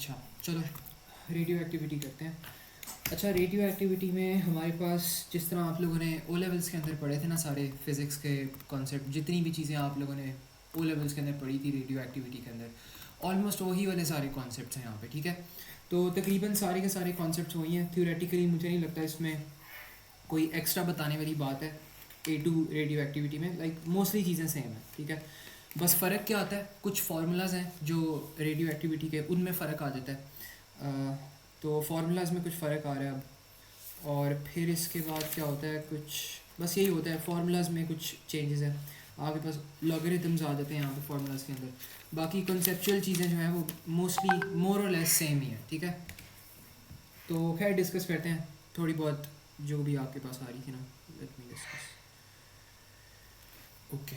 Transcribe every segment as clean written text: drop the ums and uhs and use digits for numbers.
अच्छा चलो radio activity करते हैं। अच्छा रेडियो एक्टिविटी में हमारे पास जिस तरह आप लोगों ने ओ लेवल्स के अंदर पढ़े थे ना, सारे फिज़िक्स के कॉन्सेप्ट, जितनी भी चीज़ें आप लोगों ने ओ लेवल्स के अंदर पढ़ी थी रेडियो एक्टिविटी के अंदर, ऑलमोस्ट वही वाले सारे कॉन्सेप्ट्स हैं यहाँ पे। ठीक है, तो तकरीबन सारे के सारे कॉन्सेप्ट्स वही हैं। थ्योरेटिकली मुझे नहीं लगता इसमें कोई एक्स्ट्रा बताने वाली बात है। ए टू रेडियो एक्टिविटी में लाइक मोस्टली चीज़ें सेम है। ठीक है, बस फ़र्क क्या आता है, कुछ फार्मूलाज हैं जो रेडियो एक्टिविटी के, उनमें फ़र्क आ जाता है। तो फार्मूलाज में कुछ फ़र्क आ रहा है अब। और फिर इसके बाद क्या होता है, कुछ बस यही होता है, फार्मूलाज में कुछ चेंजेस है। आपके पास लॉगरिथम्स आ जाते हैं यहाँ पे फार्मूलाज के अंदर। बाकी कंसेप्चुअल चीज़ें जो हैं वो मोस्टली मोर और लेस सेम ही है। ठीक है, तो खैर डिस्कस करते हैं थोड़ी बहुत जो भी आपके पास आ रही थी ना। Let me discuss. ओके,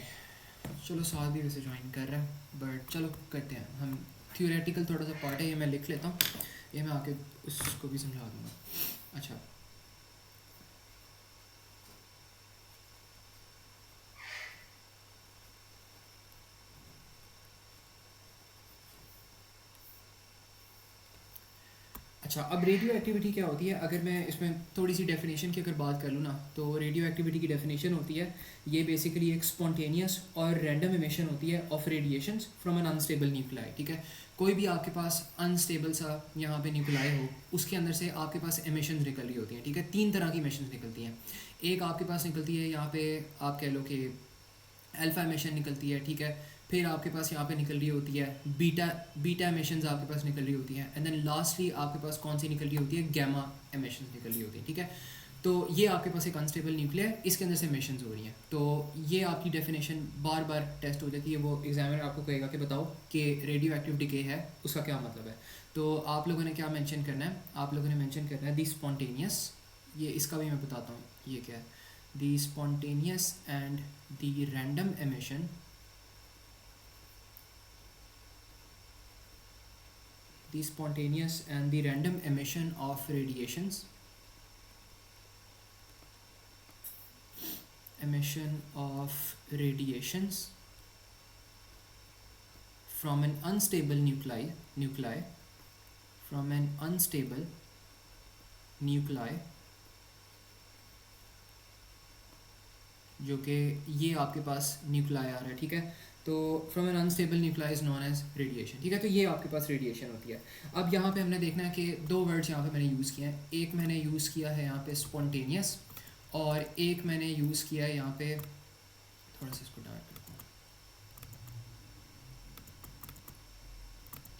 चलो साथ भी वैसे ज्वाइन कर रहा है, बट चलो करते हैं हम। थ्योरेटिकल थोड़ा सा पार्ट है, ये मैं लिख लेता हूँ, ये मैं आके उसको भी समझा दूँगा। अच्छा अच्छा, अब रेडियो एक्टिविटी क्या होती है, अगर मैं इसमें थोड़ी सी डेफिनेशन की अगर बात कर लूँ ना, तो रेडियो एक्टिविटी की डेफिनेशन होती है, ये बेसिकली एक स्पॉन्टेनियस और रैंडम इमिशन होती है of radiations from an unstable nuclei. ठीक है, कोई भी आपके पास अनस्टेबल सा यहाँ पे न्यूक्लाई हो, उसके अंदर से आपके पास एमिशंस निकल रही होती हैं। ठीक है, तीन तरह की एमिशंस निकलती हैं। एक आपके पास निकलती है यहाँ पे, आप कह लो कि अल्फा एमिशन निकलती है। ठीक है, फिर आपके पास यहाँ पे निकल रही होती है बीटा बीटा एमिशंस आपके पास निकल रही होती हैं, एंड देन लास्टली आपके पास कौन सी निकल रही होती है, गैमा एमिशंस निकल रही होती है। ठीक है, तो ये आपके पास एक अनस्टेबल न्यूक्लियर है, इसके अंदर से एमिशंस हो रही हैं। तो ये आपकी डेफिनेशन बार बार टेस्ट हो जाती है। वो एग्जामिनर आपको कहेगा कि बताओ कि रेडियो एक्टिव डिके है, उसका क्या मतलब है। तो आप लोगों ने क्या मेंशन करना है, आप लोगों ने मेंशन करना है दी स्पॉन्टेनियस, ये इसका भी मैं बताता हूँ ये क्या है, the spontaneous and the random emission, the spontaneous and the random emission of radiations, emission of radiations from an unstable nuclei from an unstable nuclei, जो कि ये आपके पास न्यूक्लाई आ रहा है। ठीक है, तो from an unstable nuclei is known as radiation. ठीक है, तो ये आपके पास रेडिएशन होती है। अब यहाँ पे हमने देखना है कि दो वर्ड्स यहाँ पे मैंने यूज़ किए हैं। एक मैंने यूज़ किया है यहाँ पे स्पॉन्टेनियस, और एक मैंने यूज़ किया है यहाँ पे, थोड़ा सा इसको डार्क करता हूँ।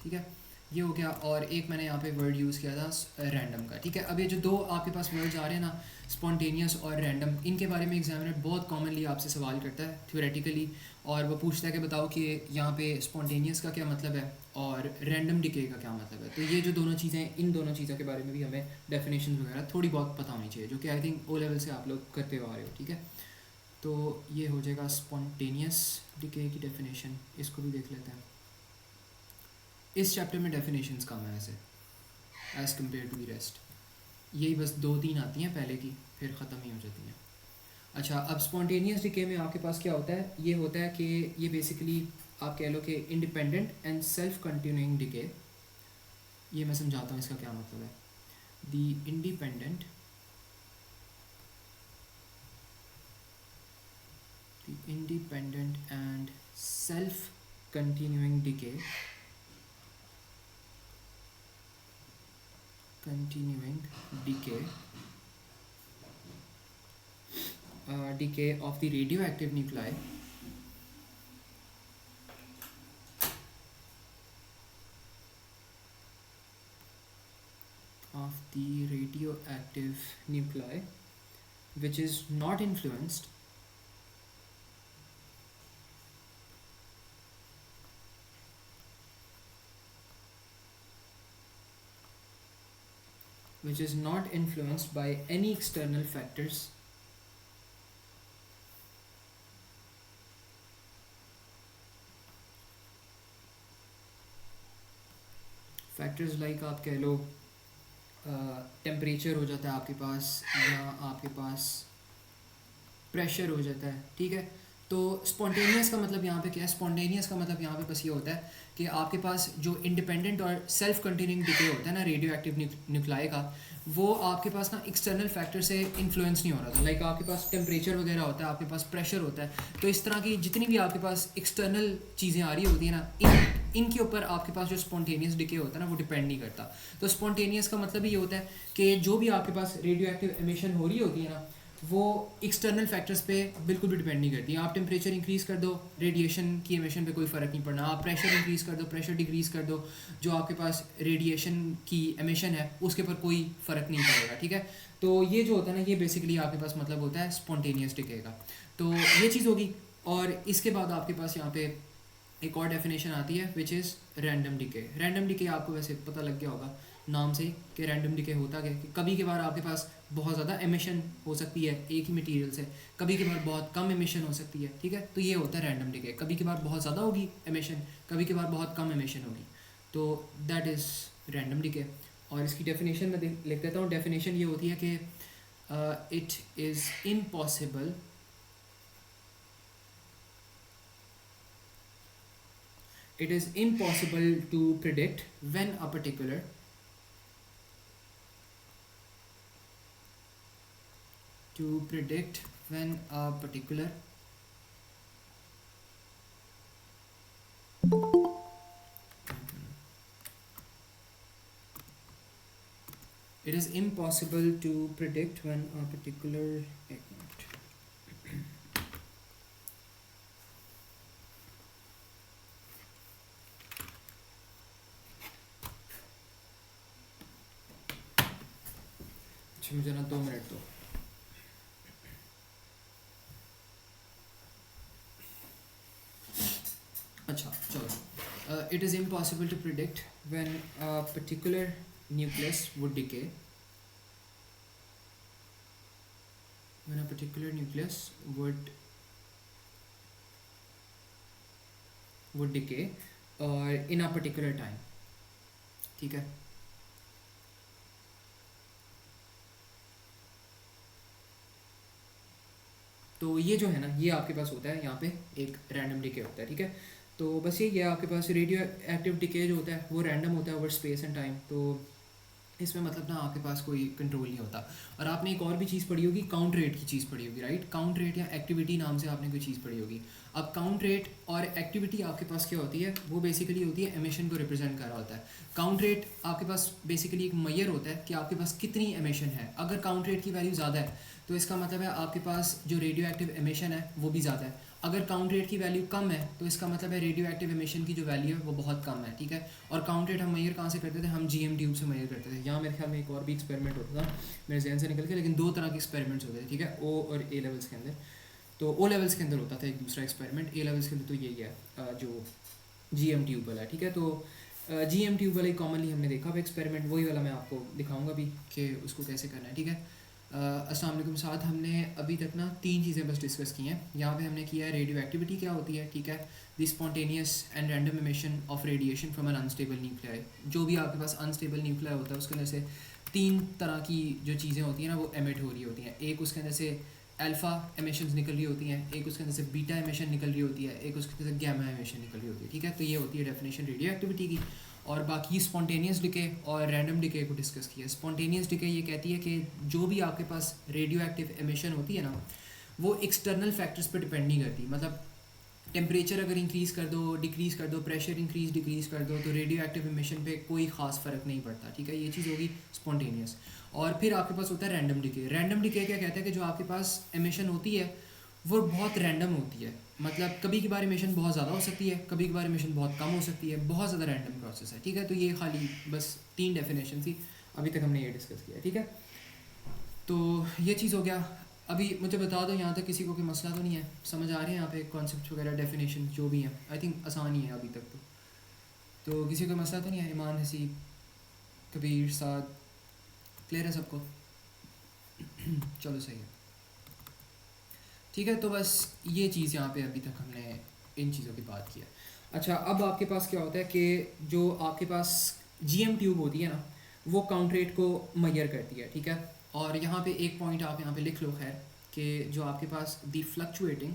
ठीक है, ये हो गया, और एक मैंने यहाँ पे वर्ड यूज़ किया था रैंडम का। ठीक है, अब ये जो दो आपके पास वर्ड्स आ रहे हैं ना, स्पॉन्टेनियस और रैंडम, इनके बारे में एग्जामिनर बहुत कॉमनली आपसे सवाल करता है थ्योरेटिकली, और वो पूछता है कि बताओ कि यहाँ पे स्पॉन्टेनियस का क्या मतलब है और रैंडम डिके का क्या मतलब है। तो ये जो दोनों चीज़ें, इन दोनों चीज़ों के बारे में भी हमें डेफिनेशन वगैरह थोड़ी बहुत पता होनी चाहिए, जो कि आई थिंक ओ लेवल से आप लोग करते हुए आ रहे हो। ठीक है, तो ये हो जाएगा स्पॉन्टेनियस डिके की डेफिनेशन, इसको भी देख लेते हैं। इस चैप्टर में डेफिनेशंस कम है ऐसे as compare to the rest, यही बस दो तीन आती हैं पहले की, फिर ख़त्म ही हो जाती हैं। अच्छा, अब स्पॉन्टेनियस डिके में आपके पास क्या होता है, ये होता है कि ये बेसिकली आप कह लो कि independent and self continuing decay. ये मैं समझाता हूँ इसका क्या मतलब है। The independent and self continuing decay, decay of the radioactive nuclei which is not influenced by any external factors like आप कह लो टेम्परेचर हो जाता है आपके पास, या आपके पास प्रेशर हो जाता है। ठीक है, तो स्पॉन्टेनियस का मतलब यहाँ पे क्या है? स्पॉन्टेनियस का मतलब यहाँ पे बस ये होता है कि आपके पास जो इंडिपेंडेंट और सेल्फ कंटेनिंग डिके होता है ना रेडियो एक्टिव न्यूक्लाई का, वो आपके पास ना एक्सटर्नल फैक्टर से इन्फ्लुएंस नहीं हो रहा था। लाइक आपके पास टेम्परेचर वगैरह होता है, आपके पास प्रेशर होता है, तो इस तरह की जितनी भी आपके पास एक्सटर्नल चीज़ें आ रही होती है ना, इनके ऊपर आपके पास जो स्पॉन्टेनियस डिके होता है ना वो डिपेंड नहीं करता। तो स्पॉन्टेनियस का मतलब ये होता है कि जो भी आपके पास रेडियो एक्टिव एमिशन हो रही होती है ना, वो एक्सटर्नल फैक्टर्स पे बिल्कुल भी डिपेंड नहीं करती। आप टेम्परेचर इंक्रीज़ कर दो, रेडिएशन की एमिशन पे कोई फ़र्क नहीं पड़ना। आप प्रेशर इंक्रीज़ कर दो, प्रेशर डिक्रीज़ कर दो, जो आपके पास रेडिएशन की एमिशन है उसके ऊपर कोई फ़र्क नहीं पड़ेगा, ठीक है। तो ये जो होता है ना, ये बेसिकली आपके पास मतलब होता है स्पॉन्टेनियस डिके का। तो ये चीज़ होगी। और इसके बाद आपके पास यहाँ पे एक और डेफिनेशन आती है which is random decay. Random decay आपको वैसे पता लग गया होगा नाम से कि रैंडम डिके होता क्या है, कि कभी के बार आपके पास बहुत ज़्यादा एमिशन हो सकती है एक ही मटेरियल से, कभी के बार बहुत कम एमिशन हो सकती है, ठीक है। तो ये होता है रैंडम डिके। कभी के बार बहुत ज़्यादा होगी एमिशन, कभी के बार बहुत कम एमिशन होगी, तो दैट इज़ रैंडम डिके। और इसकी डेफिनेशन मैं लिख देता हूँ। डेफिनेशन ये होती है कि it is impossible it is impossible to predict when a particular to predict when a particular it is impossible to predict when a particular एक मिनट। अच्छा मुझे ना 2 मिनट दो। अच्छा चलो, it is impossible to predict when a particular nucleus would decay, when a particular nucleus would decay or in a particular time, ठीक है। तो ये जो है ना, ये आपके पास होता है यहाँ पे एक रैंडम डिके होता है, ठीक है। तो बस ये आपके पास रेडियो एक्टिव डिके जो होता है वो रैंडम होता है ओवर स्पेस एंड टाइम। तो इसमें मतलब ना आपके पास कोई कंट्रोल नहीं होता। और आपने एक और भी चीज़ पढ़ी होगी, काउंट रेट की चीज़ पढ़ी होगी, राइट। काउंट रेट या एक्टिविटी नाम से आपने कोई चीज़ पढ़ी होगी। अब काउंट रेट और एक्टिविटी आपके पास क्या होती है, वो बेसिकली होती है एमिशन को रिप्रेजेंट कर रहा होता है। काउंट रेट आपके पास बेसिकली एक मैयर होता है कि आपके पास कितनी एमिशन है। अगर काउंट रेट की वैल्यू ज़्यादा है तो इसका मतलब है आपके पास जो रेडियो एक्टिव एमिशन है वो भी ज़्यादा है। अगर काउंट रेट की वैल्यू कम है तो इसका मतलब है रेडियो एक्टिव एमिशन की जो वैल्यू है वो बहुत कम है, ठीक है। और काउंट रेट हम मेजर कहाँ से करते थे, हम जीएम ट्यूब से मेजर करते थे। यहाँ मेरे ख्याल में एक और भी एक्सपेरिमेंट होता था मेरे जहन से निकल के, लेकिन 2 तरह के एक्सपेरिमेंट्स होते थे, ठीक है, ओ और ए लेवल्स के अंदर। तो ओ लेवल्स के अंदर होता था एक दूसरा एक्सपेरिमेंट, ए लेवल्स के अंदर तो यही है जो जीएम ट्यूब वाला है, ठीक है। तो जीएम ट्यूब वाला कॉमनली हमने देखा हुआ एक्सपेरिमेंट, वही वाला मैं आपको दिखाऊंगा भी कि उसको कैसे करना है, ठीक है। अस्सलाम वालेकुम। साथ हमने अभी तक ना 3 चीज़ें बस डिस्कस की हैं। यहाँ पे हमने किया है रेडियो एक्टिविटी क्या होती है, ठीक है, the spontaneous and random emission of radiation from an unstable nuclei. जो भी आपके पास अनस्टेबल न्यूक्लियाई होता है उसके अंदर से 3 तरह की जो चीज़ें होती हैं ना वो एमिट हो रही होती हैं। एक उसके अंदर से अल्फ़ा एमिशंस निकल रही होती हैं, एक उसके अंदर से बीटा एमिशन निकल रही होती है, एक उसके अंदर से गैमा एमिशन निकल रही होती है, ठीक है। तो ये होती है डेफिनेशन रेडियो एक्टिविटी की। और बाकी स्पॉन्टेनियस डिके और रैंडम डिके को डिस्कस किया। स्पॉन्टेनियस डिके ये कहती है कि जो भी आपके पास रेडियो एक्टिव एमिशन होती है ना वो एक्सटर्नल फैक्टर्स पर डिपेंड नहीं करती। मतलब टेम्परेचर अगर इंक्रीज़ कर दो, डिक्रीज़ कर दो, प्रेशर इंक्रीज़ डिक्रीज़ कर दो, तो रेडियो एक्टिव एमिशन पे कोई ख़ास फ़र्क नहीं पड़ता, ठीक है। ये चीज़ होगी स्पॉन्टेनियस। और फिर आपके पास होता है रैंडम डिके। रैंडम डिके क्या कहता है कि जो आपके पास एमिशन होती है वो बहुत रैंडम होती है। मतलब कभी की बार एमिशन बहुत ज़्यादा हो सकती है, कभी की बार एमिशन बहुत कम हो सकती है, बहुत ज़्यादा रैंडम प्रोसेस है, ठीक है। तो ये खाली बस 3 डेफिनेशन थी, अभी तक हमने ये डिस्कस किया, ठीक है। तो ये चीज़ हो गया। अभी मुझे बता दो यहाँ तक किसी को कोई मसला तो नहीं है, समझ आ रहे हैं यहाँ पे कॉन्सेप्ट वगैरह डेफिनेशन जो भी हैं, आई थिंक आसान ही है अभी तक। तो किसी को मसला तो नहीं है, ईमान, हसीब, कबीर, साद, क्लियर है सबको? चलो सही है, ठीक है। तो बस ये चीज़ यहाँ पे अभी तक हमने इन चीज़ों की बात की है। अच्छा, अब आपके पास क्या होता है कि जो आपके पास जीएम ट्यूब होती है ना वो काउंट रेट को मैयर करती है, ठीक है। और यहाँ पे एक पॉइंट आप यहाँ पे लिख लो खैर, कि जो आपके पास दी फ्लक्चुएटिंग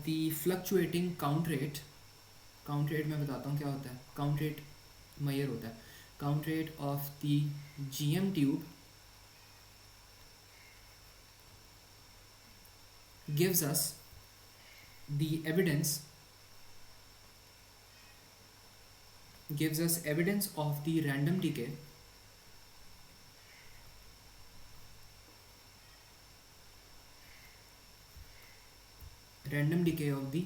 दी फ्लक्चुएटिंग काउंट रेट मैं बताता हूँ क्या होता है. काउंट रेट मेजर होता है. Count rate of the GM tube gives us the evidence of the random decay of the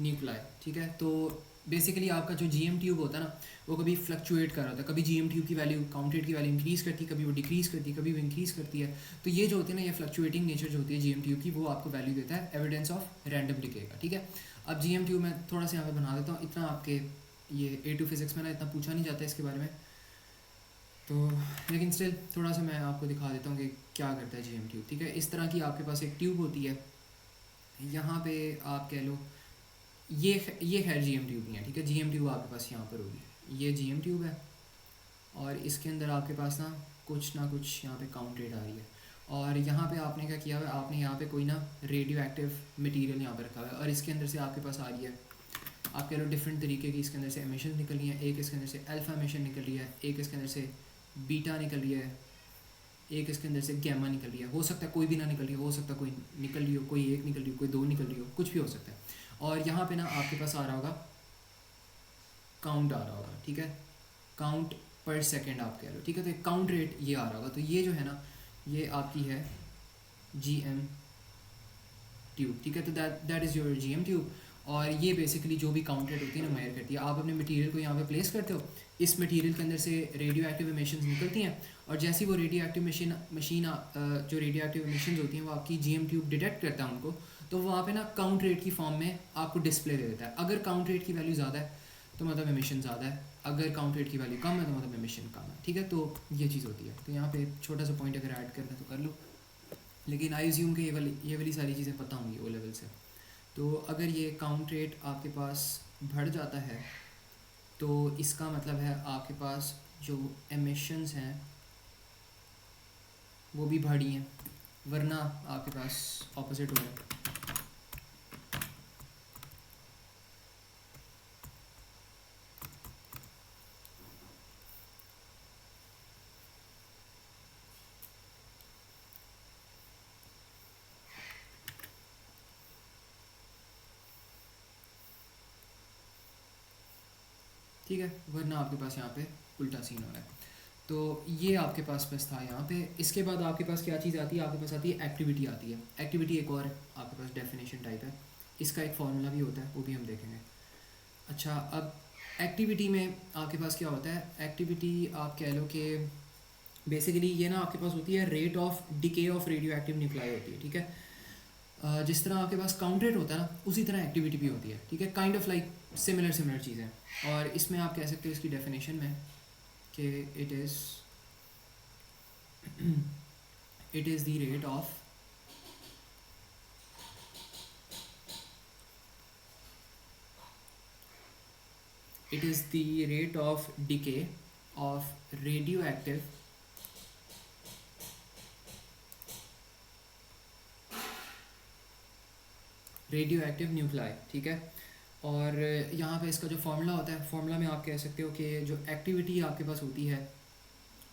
nuclei. ठीक है, तो बेसिकली आपका जो GM ट्यूब होता है ना, वो कभी फ्लक्चुएट कर रहा होता है. कभी GM ट्यूब की वैल्यू काउंट रेट की वैल्यू इंक्रीज़ करती है, कभी वो डिक्रीज़ करती है, कभी वो इंक्रीज़ करती है. तो ये जो होती है ना, ये फ्लक्चुएटिंग नेचर जो होती है GM ट्यूब की, वो आपको वैल्यू देता है एविडेंस ऑफ रैंडम डिके का. ठीक है, अब GM ट्यूब मैं थोड़ा सा यहाँ पे बना देता हूँ. इतना आपके ये A2 फिज़िक्स में ना इतना पूछा नहीं जाता है इसके बारे में, तो लेकिन स्टिल थोड़ा सा मैं आपको दिखा देता हूँ कि क्या करता है GM ट्यूब. ठीक है, इस तरह की आपके पास एक ट्यूब होती है. यहाँ पे आप कह लो ये खैर GM ट्यूब नहीं है. ठीक है, GM ट्यूब आपके पास यहाँ पर होगी. ये GM ट्यूब है और इसके अंदर आपके पास ना कुछ यहाँ पे काउंट रेट आ रही है. और यहाँ पे आपने क्या किया हुआ है, आपने यहाँ पे कोई ना रेडियो एक्टिव मटीरियल यहाँ पे रखा हुआ है और इसके अंदर से आपके पास आ रही है, आप कह लो डिफरेंट तरीके की इसके अंदर से एमिशन निकल रही है. एक इसके अंदर से अल्फा एमिशन निकल रही है, एक इसके अंदर से बीटा निकल रही है, एक इसके अंदर से गैमा निकल रही है. हो सकता है कोई भी ना निकल रही हो सकता है कोई निकल रही हो, कोई एक निकल रही हो, कोई दो निकल रही हो, कुछ भी हो सकता है. और यहाँ पे ना आपके पास आ रहा होगा काउंट आ रहा होगा. ठीक है, काउंट पर सेकेंड आप कह लो. ठीक है, तो काउंट रेट ये आ रहा होगा. तो ये जो है ना, ये आपकी है GM ट्यूब. ठीक है, तो that is your GM tube. और ये बेसिकली जो भी काउंट रेट होती है ना मेजर करती है. आप अपने मटेरियल को यहाँ पे प्लेस करते हो, इस मटेरियल के अंदर से रेडियो एक्टिव एमिशंस निकलती हैं और जैसी वो रेडियो एक्टिव मशीन जो रेडियो एक्टिव एमिशंस होती हैं वो आपकी GM ट्यूब डिटेक्ट करता है उनको, तो वहाँ पे ना काउंट रेट की फॉर्म में आपको डिस्प्ले दे देता है. अगर काउंट रेट की वैल्यू ज़्यादा है तो मतलब एमिशन ज़्यादा है, अगर काउंट रेट की वैल्यू कम है तो मतलब एमिशन कम है. ठीक है, तो ये चीज़ होती है. तो यहाँ पे छोटा सा पॉइंट अगर ऐड करना है तो कर लो, लेकिन आई एज्यूम कि ये वाली सारी चीज़ें पता होंगी ओ लेवल से. तो अगर ये काउंट रेट आपके पास बढ़ जाता है तो इसका मतलब है आपके पास जो एमिशंस हैं वो भी बढ़ी हैं, वरना आपके पास ऑपोजिट हो रहा है. ठीक है, वरना आपके पास यहाँ पे उल्टा सीन हो रहा है. तो ये आपके पास बस था यहाँ पे. इसके बाद आपके पास क्या चीज़ आती है, आपके पास आती है एक्टिविटी आती है. एक्टिविटी एक और आपके पास डेफिनेशन टाइप है, इसका एक फार्मूला भी होता है, वो भी हम देखेंगे. अच्छा, अब एक्टिविटी में आपके पास क्या होता है. एक्टिविटी आप कह लो कि बेसिकली ये ना आपके पास होती है rate of decay of radio active nuclei होती है. ठीक है, जिस तरह आपके पास काउंट रेट होता है ना, उसी तरह एक्टिविटी भी होती है. ठीक है, काइंड ऑफ लाइक सिमिलर चीज़ें. और इसमें आप कह सकते हो इसकी डेफिनेशन में कि it is the rate of decay of radio active nuclei. ठीक है, और यहाँ पे इसका जो फार्मूला होता है, फार्मूला में आप कह सकते हो कि जो एक्टिविटी आपके पास होती है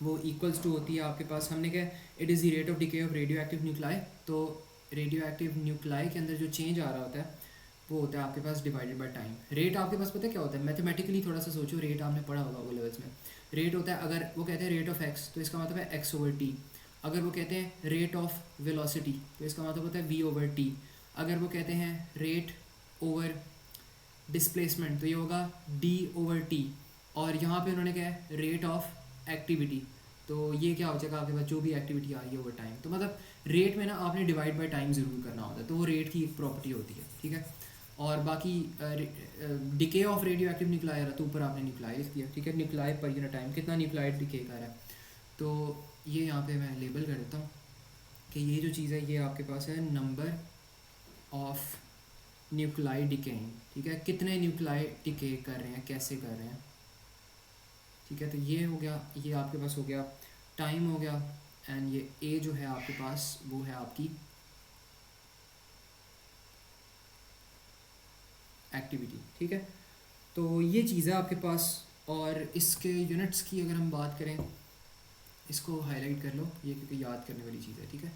वो इक्वल्स टू होती है आपके पास, हमने क्या, it is the rate of decay of radio active nuclei. तो रेडियो एक्टिव न्यूक्लाई के अंदर जो चेंज आ रहा होता है वो होता है आपके पास डिवाइडेड बाय टाइम. रेट आपके पास पता है क्या होता है, मैथमेटिकली थोड़ा सा सोचो, रेट आपने पढ़ा होगा वो लेवल्स में. रेट होता है, अगर वो कहते हैं रेट ऑफ एक्स तो इसका मतलब है एक्स ओवर टी. अगर वो कहते हैं रेट ऑफ वेलोसिटी तो इसका मतलब होता है वी ओवर टी. अगर वो कहते हैं रेट ओवर डिस्प्लेसमेंट तो ये होगा डी ओवर टी. और यहाँ पे उन्होंने क्या है, रेट ऑफ एक्टिविटी, तो ये क्या हो जाएगा आपके पास जो भी एक्टिविटी आ रही है ओवर टाइम. तो मतलब रेट में ना आपने डिवाइड बाय टाइम ज़रूर करना होता है, तो वो रेट की एक प्रॉपर्टी होती है. ठीक है, और बाकी decay of radio active nuclei रहा तो ऊपर आपने न्यूक्लाई लिख दिया. ठीक है, न्यूक्लाई पर यूनिट टाइम कितना न्यूक्लाइड डिके कर रहा है. तो ये यहाँ पे मैं लेबल कर देता हूँ कि ये जो चीज़ है ये आपके पास है नंबर ऑफ न्यूक्लाई डिकेइंग. ठीक है, कितने न्यूक्लाई डिके कर रहे हैं, कैसे कर रहे हैं. ठीक है, तो ये हो गया, ये आपके पास हो गया टाइम हो गया, एंड ये ए जो है आपके पास वो है आपकी एक्टिविटी, ठीक है। तो ये चीज़ है आपके पास। और इसके यूनिट्स की अगर हम बात करें, इसको हाईलाइट कर लो ये, क्योंकि याद करने वाली चीज़ है, ठीक है,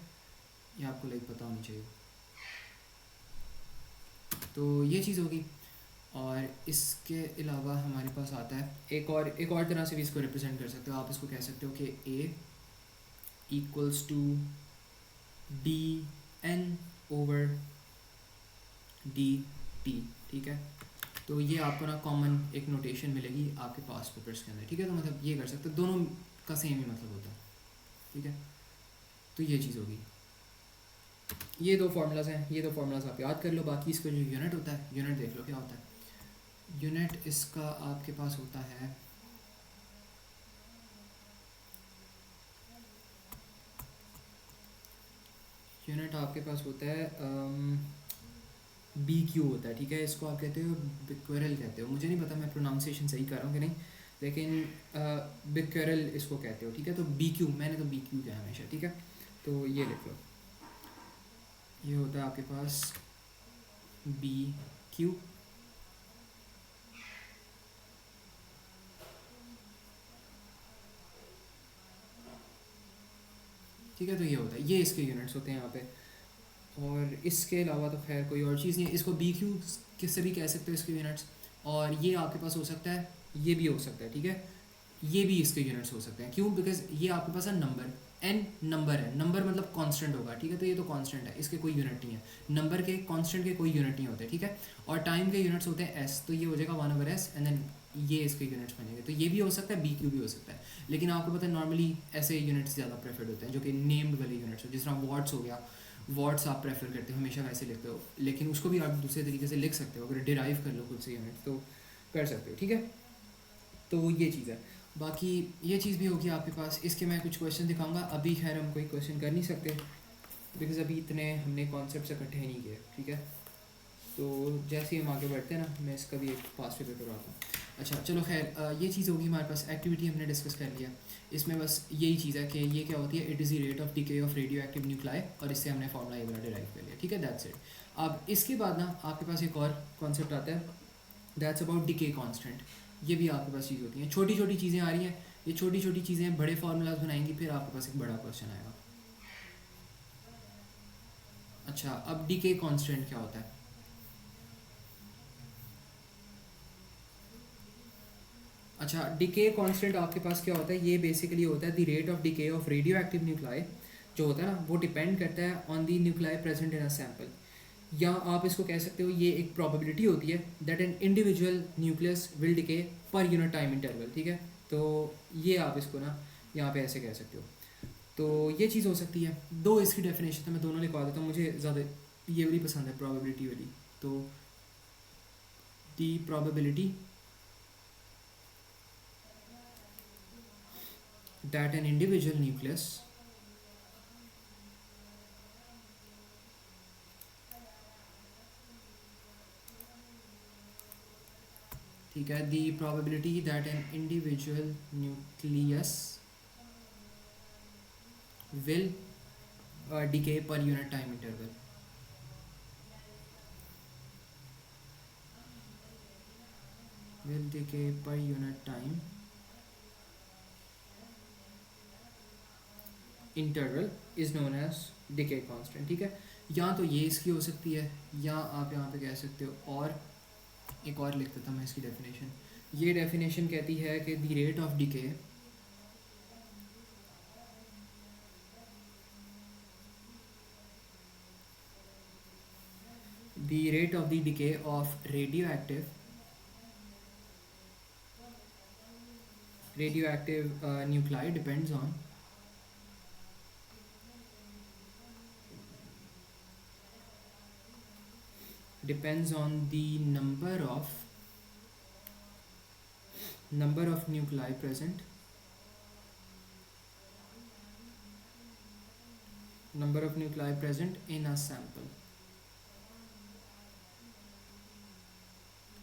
ये आपको लाइक पता होनी चाहिए। तो ये चीज़ होगी। और इसके अलावा हमारे पास आता है एक और तरह से भी इसको रिप्रेजेंट कर सकते हो आप। इसको कह सकते हो कि A equals to D N over D T, ठीक है। तो ये आपको ना कॉमन एक नोटेशन मिलेगी आपके पास पेपर्स के अंदर, ठीक है। तो मतलब ये कर सकते हो, दोनों का सेम ही मतलब होता है, ठीक है। तो ये चीज़ होगी। ये दो फार्मूलाज हैं, ये दो फार्मूलाज आप याद कर लो। बाकी इसका जो यूनिट होता है, यूनिट देख लो क्या होता है। यूनिट इसका आपके पास होता है यूनिट आपके पास होता है बी क्यू होता है, ठीक है। इसको आप कहते हो बिक्वेरल कहते हो, मुझे नहीं पता मैं प्रोनाउंसिएशन सही कर रहा हूँ कि नहीं, लेकिन बिक्वेरल इसको कहते हो, ठीक है। तो बी क्यू, मैंने तो बी क्यू किया हमेशा, ठीक है। तो ये लिख लो, ये होता है आपके पास बी क्यू, ठीक है। तो ये होता है, ये इसके यूनिट्स होते हैं यहाँ पे। और इसके अलावा तो खैर कोई और चीज़ नहीं है। इसको बी क्यू किससे भी कह सकते हो इसके यूनिट्स। और ये आपके पास हो सकता है, ये भी हो सकता है, ठीक है। ये भी इसके यूनिट्स हो सकते हैं, क्यों? बिकॉज ये आपके पास है नंबर, एन नंबर है, नंबर मतलब कांस्टेंट होगा, ठीक है। तो ये तो कांस्टेंट है, इसके कोई यूनिट नहीं है। नंबर के कांस्टेंट के कोई यूनिट नहीं होते, ठीक है। और टाइम के यूनिट्स होते हैं एस, तो ये हो जाएगा 1/s, एंड देन ये इसके यूनिट्स बनेंगे। तो ये भी हो सकता है, बी क्यू भी हो सकता है। लेकिन आपको पता है नॉर्मली ऐसे यूनिट्स ज़्यादा प्रेफर्ड होते हैं जो कि नेम्ड वाले यूनिट्स हो, जिस तरह वॉट्स हो गया। वॉट्स आप प्रेफर करते हो, हमेशा वैसे लिखते हो, लेकिन उसको भी आप दूसरे तरीके से लिख सकते हो, अगर डिराइव कर लो खुद से यूनिट तो कर सकते हो, ठीक है। तो ये चीज़ है। बाकी ये चीज़ भी होगी आपके पास। इसके मैं कुछ क्वेश्चन दिखाऊंगा, अभी खैर हम कोई क्वेश्चन कर नहीं सकते बिकॉज अभी इतने हमने कॉन्सेप्ट इकट्ठे नहीं किए, ठीक है। तो जैसे ही हम आगे बढ़ते हैं ना, मैं इसका भी एक पास पेपर करवाता हूँ। अच्छा चलो खैर, ये चीज़ होगी हमारे पास। एक्टिविटी हमने डिस्कस कर लिया, इसमें बस यही चीज़ है कि ये क्या होती है, it is the rate of decay of radio active nuclei, और इससे हमने फॉर्मूला ये वाला डिराइव कर लिया, ठीक है। That's it. अब इसके बाद ना आपके पास एक और कॉन्सेप्ट आता है, दैट्स अबाउट डिके कांस्टेंट। ये भी आपके पास चीज़ होती है, छोटी छोटी चीज़ें आ रही हैं, ये छोटी छोटी चीज़ें बड़े फार्मूलाज बनाएंगी, फिर आपके पास एक बड़ा क्वेश्चन आएगा। अच्छा, अब डिके कांस्टेंट क्या होता है? अच्छा, डिके कांस्टेंट आपके पास क्या होता है, ये बेसिकली होता है the rate of decay of radio active nuclei, जो होता है ना वो डिपेंड करता है on the nuclei present in a sample. या आप इसको कह सकते हो ये एक प्रोबेबिलिटी होती है that an individual nucleus will decay per unit time interval, ठीक है। तो ये आप इसको ना यहाँ पे ऐसे कह सकते हो। तो ये चीज़ हो सकती है। दो इसकी डेफिनेशन है, मैं दोनों लिखवा देता हूँ, मुझे ज़्यादा ये वाली पसंद है, प्रोबेबिलिटी वाली। तो the probability that an individual nucleus ठीक है, the probability that an individual nucleus will decay per unit time interval, will decay per unit time interval is known as decay constant, ठीक है। या तो ये इसकी हो सकती है, या आप यहाँ पे कह सकते हो, और एक और लिख देता हूँ मैं इसकी डेफिनेशन। ये डेफिनेशन कहती है कि the rate of decay the rate of the decay of radioactive nuclei depends on the number of nuclei present in a sample,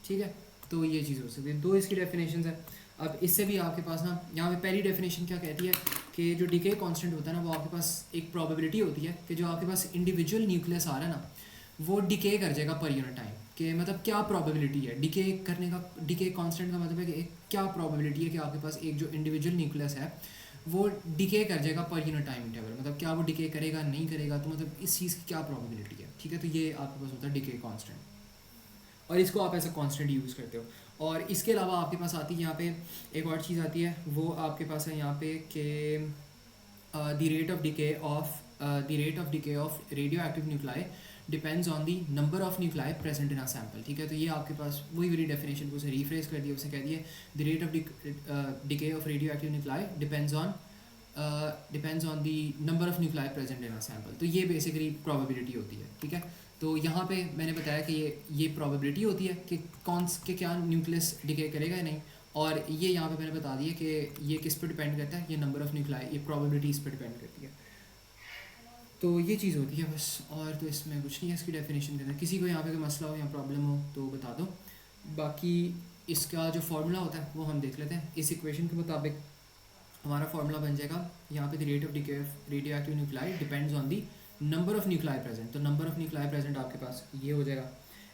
ठीक है। तो ये चीज़ हो सकती है, दो इसकी डेफिनेशंस है। अब इससे भी आपके पास ना यहाँ पे पहली डेफिनेशन क्या कहती है कि जो डिके कांस्टेंट होता है ना वो आपके पास एक प्रोबेबिलिटी होती है कि जो आपके पास इंडिविजुअल न्यूक्लियस आ रहा है ना वो डिके कर जाएगा पर यूनिट टाइम। कि मतलब क्या प्रोबेबिलिटी है डिके करने का, डिके कांस्टेंट का मतलब है कि क्या प्रोबेबिलिटी है कि आपके पास एक जो इंडिविजुअल न्यूक्लियस है वो डिके कर जाएगा पर यूनिट टाइम इंटरवल, मतलब क्या वो डिके करेगा नहीं करेगा, तो मतलब इस चीज़ की क्या प्रोबेबिलिटी है, ठीक है। तो ये आपके पास होता है डिके कांस्टेंट और इसको आप एज अ कांस्टेंट यूज़ करते हो। और इसके अलावा आपके पास आती है यहाँ पे एक और चीज़ आती है, वो आपके पास है यहाँ पे कि the rate of decay of radioactive nuclei depends on the number of nuclei present in a sample, ठीक है। तो ये आपके पास वही वाली डेफिनेशन को उसे रिफ्रेज कर दिया, उसे कह दिए the rate of decay of radioactive nuclei depends on the number of nuclei present in a sample। तो ये बेसिकली प्रोबेबिलिटी होती है, ठीक है। तो यहाँ पे मैंने बताया कि ये प्रोबेबिलिटी होती है कि कौन के क्या न्यूक्लियस डिके करेगा या नहीं, और ये यहाँ पे मैंने बता दिया कि ये किस पर डिपेंड करता है, ये नंबर ऑफ़ न्यूक्लाई, ये प्रोबेबिलिटी इस पर डिपेंड करती है। तो ये चीज़ होती है बस, और तो इसमें कुछ नहीं है इसकी डेफिनेशन के अंदर। किसी को यहाँ पे कोई मसला हो या प्रॉब्लम हो तो बता दो। बाकी इसका जो फार्मूला होता है वो हम देख लेते हैं। इस इक्वेशन के मुताबिक हमारा फार्मूला बन जाएगा यहाँ पे the rate of decay of radioactive nuclei depends on the number of nuclei present. तो नंबर ऑफ़ न्यूक्लाई प्रेजेंट आपके पास ये हो जाएगा,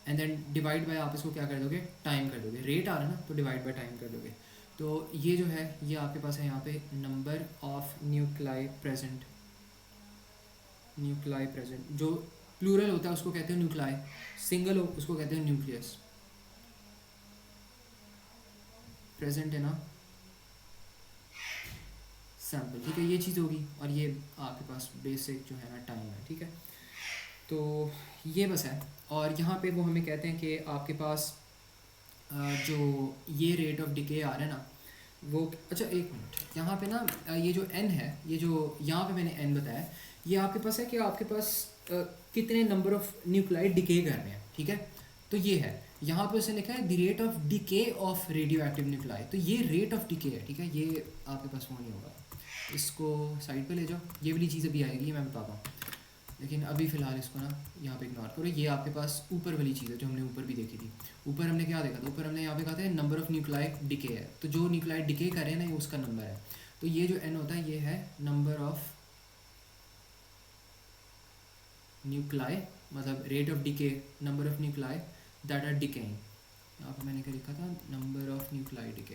एंड देन डिवाइड बाय आप इसको क्या कर दोगे, टाइम कर दोगे। रेट आ रहा है ना तो डिवाइड बाय टाइम कर दोगे। तो ये जो है ये आपके पास है यहाँ पे नंबर ऑफ न्यूक्लाई प्रेजेंट, जो प्लूरल होता है उसको कहते हैं न्यूक्लाई, सिंगल हो उसको कहते हैं न्यूक्लियस प्रेजेंट है ना सैम्पल, ठीक है। ये चीज़ होगी, और ये आपके पास बेसिक जो है ना टाइम है, ठीक है। तो ये बस है, और यहाँ पे वो हमें कहते हैं कि आपके पास जो ये रेट ऑफ डिके आ रहा है ना वो, अच्छा एक मिनट, यहाँ पे ना ये जो n है, ये जो यहाँ पे मैंने n बताया, ये आपके पास है कि आपके पास कितने नंबर ऑफ न्यूक्लाई डिके कर रहे हैं, ठीक है। तो ये है यहाँ पे उसने लिखा है the rate of decay of radio active nuclei, तो ये रेट ऑफ डिके है, ठीक है। ये आपके पास वो नहीं होगा, इसको साइड पे ले जाओ, ये वाली चीज़ अभी आएगी मैं बताता हूँ, लेकिन अभी फ़िलहाल इसको ना यहाँ पे इग्नोर करो। ये आपके पास ऊपर वाली चीज़ है जो हमने ऊपर भी देखी थी। ऊपर हमने क्या देखा था, ऊपर हमने यहाँ पे कहा था नंबर ऑफ़ न्यूक्लाई डिके है, तो जो न्यूक्लाई डिके कर रहे हैं ना ये उसका नंबर है। तो ये जो n होता है ये है नंबर ऑफ़ न्यूक्लाई, मतलब rate of decay, number of nuclei that are decaying. यहाँ पर मैंने क्या लिखा था, नंबर ऑफ़ न्यूक्लाई डिके,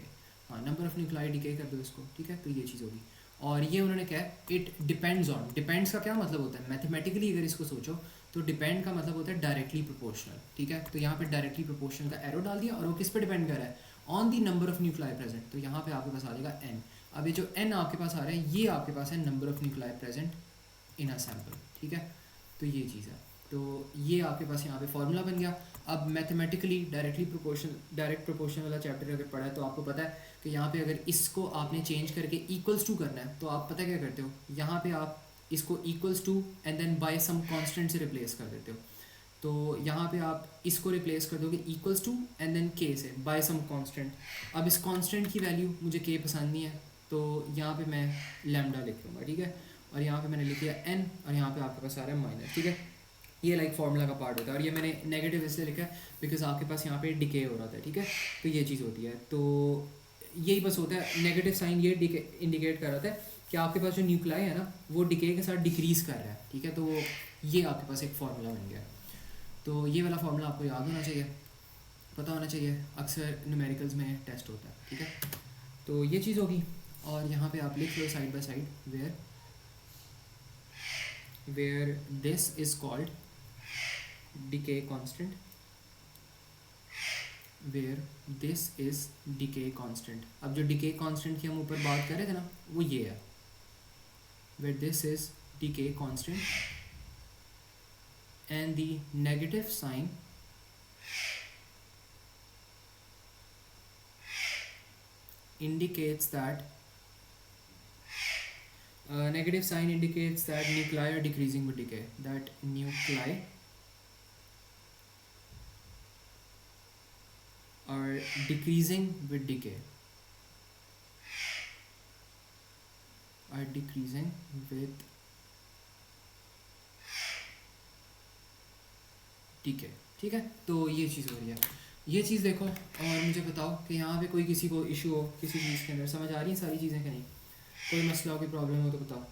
हाँ नंबर ऑफ़ न्यूक्लाई डिके कर दो इसको, ठीक है। तो ये चीज़ होगी, और ये उन्होंने क्या है, इट डिपेंड्स ऑन, डिपेंड्स का क्या मतलब होता है मैथमेटिकली अगर इसको सोचो तो डिपेंड का मतलब होता है डायरेक्टली प्रोपोर्शनल, ठीक है। तो यहाँ पे डायरेक्टली प्रोपोर्शनल का एरो डाल दिया, और वो किस पे डिपेंड कर रहा है, on the number of nuclei present. तो यहाँ पे आपके पास आ जाएगा n। अब ये जो n आपके पास आ रहा है ये आपके पास है number of nuclei present in a sample, ठीक है। तो ये चीज़ है, तो ये आपके पास यहाँ पे फॉर्मूला बन गया। अब मैथमेटिकली डायरेक्ट प्रोपोर्शनल वाला चैप्टर अगर पढ़ा है तो आपको पता है कि यहाँ पे अगर इसको आपने चेंज करके इक्वल्स टू करना है तो आप पता क्या करते हो, यहाँ पे आप इसको equals to and then by some constant से रिप्लेस कर देते हो। तो यहाँ पे आप इसको रिप्लेस कर दोगे इक्वल्स टू एंड देन के से बाय सम कांस्टेंट। अब इस कांस्टेंट की वैल्यू मुझे के पसंद नहीं है तो यहाँ पे मैं लैम्डा लिख लूँगा, ठीक है। और यहाँ पे मैंने लिख दिया n, और यहाँ पे आपके पास आ रहा है माइनस, ठीक है। ये लाइक फार्मूला का पार्ट होता है, और ये मैंने नेगेटिव इसलिए लिखा है बिकॉज आपके पास यहाँ पे डिके हो रहा था, ठीक है। तो ये चीज़ होती है, तो यही बस होता है, नेगेटिव साइन ये इंडिकेट कर रहा था कि आपके पास जो न्यूक्लाई है ना वो डिके के साथ डिक्रीज कर रहा है, ठीक है। तो ये आपके पास एक फार्मूला बन गया। तो ये वाला फार्मूला आपको याद होना चाहिए, पता होना चाहिए, अक्सर न्यूमेरिकल्स में टेस्ट होता है, ठीक है। तो ये चीज़ होगी, और यहाँ पे आप लिख लो side by side where this is called decay constant, where this is decay constant। अब जो decay constant की हम ऊपर बात कर रहे थे ना वो ये है, where this is decay constant and the negative sign indicates that negative sign indicates that nuclei are decreasing with decay, that nuclei are decreasing with decay, are decreasing with decay, ठीक है। तो ये चीज़ हो रही है। ये चीज़ देखो और मुझे बताओ कि यहाँ पे कोई किसी को इशू हो किसी चीज़ के अंदर, समझ आ रही है सारी चीज़ें कि नहीं? कोई मसला हो कोई प्रॉब्लम हो तो बताओ।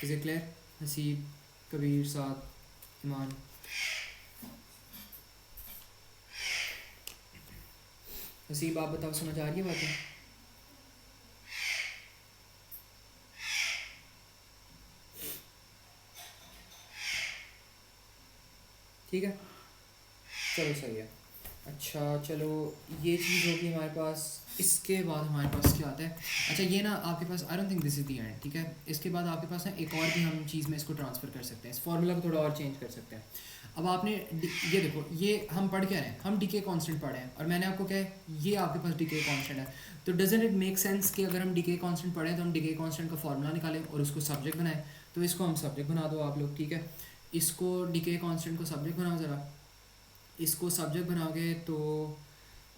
Is it clear? Haseeb, Kabir, Saad, Iman. Haseeb आप बताओ, समझ आ रही है बातें? ठीक है, चलो सही है। अच्छा चलो, ये चीज़ होगी हमारे पास। इसके बाद हमारे पास क्या आता है? अच्छा ये ना आपके पास, I don't think this is the end, ठीक है। इसके बाद आपके पास ना एक और भी हम चीज़ में इसको ट्रांसफ़र कर सकते हैं, इस फार्मूला को थोड़ा और चेंज कर सकते हैं। अब आपने ये देखो, ये हम पढ़ क्या रहे हैं, हम डीके कांस्टेंट पढ़े हैं और मैंने आपको क्या है, ये आपके पास डीके कांस्टेंट है। तो डजंट इट मेक सेंस कि अगर हम डीके कांस्टेंट पढ़ें तो हम डीके कांस्टेंट का फार्मूला निकालें और उसको सब्जेक्ट बनाएं? तो इसको हम सब्जेक्ट बना दो आप लोग, ठीक है। इसको डीके कांस्टेंट को सब्जेक्ट बनाओ ज़रा। इसको सब्जेक्ट बनाओगे तो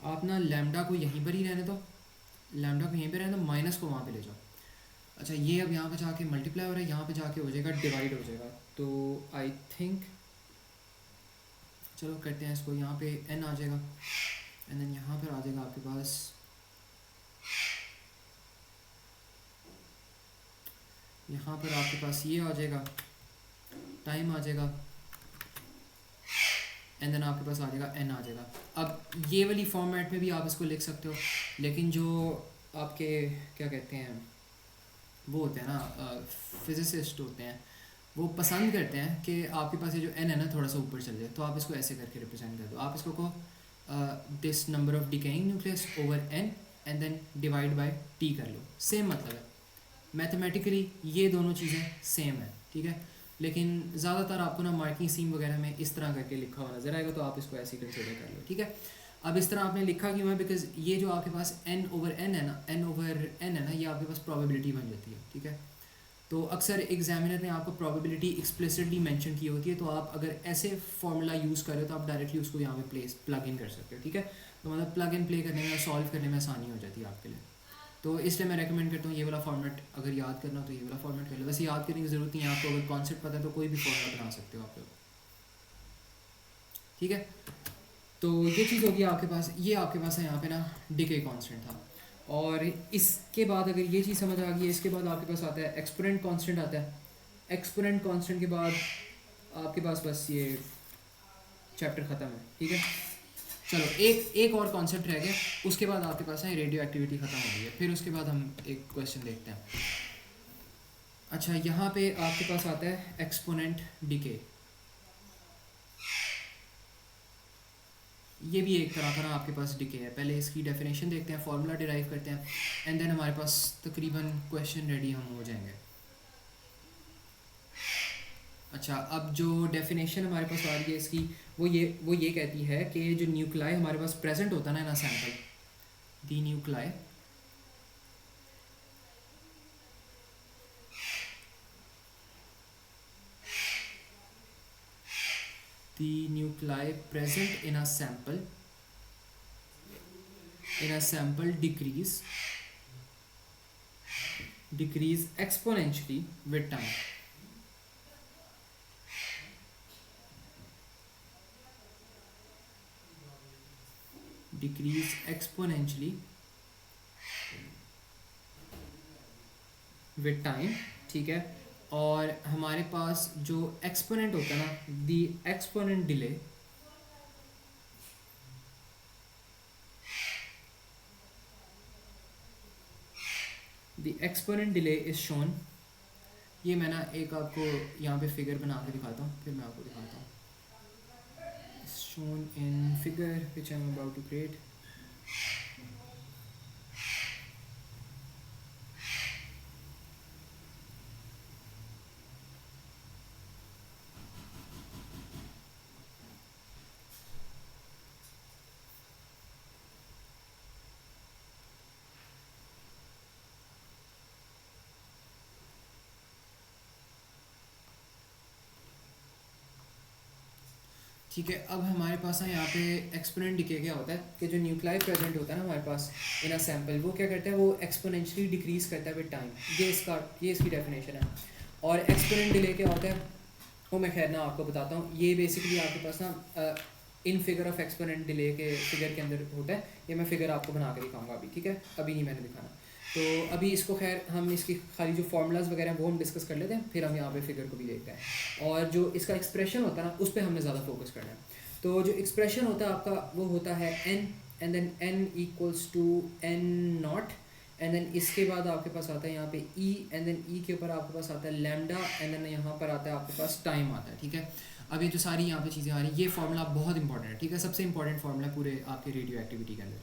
आप ना लैम्डा को यहीं पर ही रहने दो, लैम्डा को यहीं पे रहने दो, माइनस को वहाँ पे ले जाओ। अच्छा ये अब यहाँ पे जाके मल्टीप्लाई हो रहा है, यहाँ पे जाके हो जाएगा डिवाइड हो जाएगा। तो आई थिंक चलो करते हैं इसको, यहाँ पे एन आ जाएगा एंड देन यहाँ पर आ जाएगा आपके पास, यहाँ पर आपके पास ये आ जाएगा, टाइम आ जाएगा एंड देन आपके पास आ जाएगा एन आ जाएगा। अब ये वाली फॉर्मेट में भी आप इसको लिख सकते हो, लेकिन जो आपके क्या कहते हैं वो होते हैं ना फिजिसिस्ट होते हैं, वो पसंद करते हैं कि आपके पास ये जो एन है ना थोड़ा सा ऊपर चल जाए। तो आप इसको ऐसे करके रिप्रेजेंट कर दो, आप इसको कहो this number of decaying nucleus over N and then divide by T कर लो। सेम मतलब है, मैथमेटिकली ये दोनों चीज़ें सेम है, ठीक है। लेकिन ज़्यादातर आपको ना मार्किंग सीम वगैरह में इस तरह करके लिखा हुआ नज़र आएगा, तो आप इसको ऐसे ही कंसिडर कर लो, ठीक है। अब इस तरह आपने लिखा क्यों है, बिकॉज ये जो आपके पास एन ओवर एन है ना, एन ओवर एन है ना, ये आपके पास प्रोबेबिलिटी बन जाती है, ठीक है। तो अक्सर एग्जामिनर ने आपको प्रोबेबिलिटी एक्सप्लिसिटली मेंशन की होती है, तो आप अगर ऐसे फार्मूला यूज़ करें तो आप डायरेक्टली उसको यहाँ पे प्लेस प्लग इन कर सकते हो, ठीक है। तो मतलब प्लग इन प्ले करने में, सॉल्व करने में आसानी हो जाती है आपके लिए। तो इसलिए मैं रेकमेंड करता हूँ ये वाला फॉर्मेट अगर याद करना हो तो ये वाला फॉर्मेट कर लो। वैसे याद करने की ज़रूरत नहीं है आपको, अगर कॉन्सेप्ट पता है तो कोई भी फॉर्मूला बना सकते हो आप लोग, ठीक है। तो ये चीज़ होगी आपके पास, ये आपके पास है यहाँ पे ना डिके कांस्टेंट था। और इसके बाद अगर ये चीज़ समझ आ गई है, इसके बाद आपके पास आता है एक्सपोनेंट कांस्टेंट आता है। एक्सपोनेंट कांस्टेंट के बाद आपके पास बस ये चैप्टर ख़त्म है, ठीक है। चलो एक एक और कॉन्सेप्ट रह गया, उसके बाद आपके पास है रेडियो एक्टिविटी ख़त्म हो गई है, फिर उसके बाद हम एक क्वेश्चन देखते हैं। अच्छा यहाँ पे आपके पास आता है एक्सपोनेंट डिके, ये भी एक तरह का ना आपके पास डिके है। पहले इसकी डेफिनेशन देखते हैं, फार्मूला डिराइव करते हैं एंड देन हमारे पास तकरीबन क्वेश्चन रेडी हम हो जाएंगे। अच्छा अब जो डेफिनेशन हमारे पास आ रही है इसकी, वो ये कहती है कि जो न्यूक्लाई हमारे पास प्रेजेंट होता है ना sample, the nuclei present in a sample decrease exponentially with time. Decrease exponentially with time, ठीक है। और हमारे पास जो एक्सपोनेंट होता है ना, the exponent decay, the exponent decay is shown. ये मैं ना एक आपको यहाँ पे फिगर बना के दिखाता हूँ, फिर मैं आपको दिखाता हूँ। Shown in figure which I am about to create. ठीक है, अब हमारे पास है यहाँ पे एक्सपोनेंट डिके क्या होता है कि जो न्यूक्लाई प्रेजेंट होता है ना हमारे पास इन अ सैंपल, वो क्या करता है, वो एक्सपोनेंशियली डिक्रीज करता है विद टाइम। ये इसकी डेफिनेशन है। और एक्सपोनेंट डिले क्या होता है वो मैं खैर ना आपको बताता हूँ। ये बेसिकली आपके पास ना in figure of exponent delay के फिगर के अंदर होता है। ये मैं फिगर आपको बना के दिखाऊंगा अभी, ठीक है, अभी नहीं मैंने दिखाना। तो अभी इसको खैर हम इसकी खाली जो फार्मूलाज वगैरह हैं वो हम डिस्कस कर लेते हैं, फिर हम यहाँ पे फिगर को भी देखते हैं। और जो इसका एक्सप्रेशन होता है ना उस पर हमने ज़्यादा फोकस करना है। तो जो एक्सप्रेशन होता है आपका वो होता है n, and then n equals to n not, and then इसके बाद आपके पास आता है यहाँ पे e, एंड देन e के ऊपर आपके पास आता है लैम्डा, एंड देन यहाँ पर आता है आपके पास टाइम आता है, ठीक है। अब ये जो सारी यहाँ पे चीज़ें आ रही हैं, ये फार्मूला बहुत इंपॉर्टेंट है, ठीक है, सबसे इंपॉर्टेंट फार्मूला है पूरे आपके रेडियो एक्टिविटी के अंदर,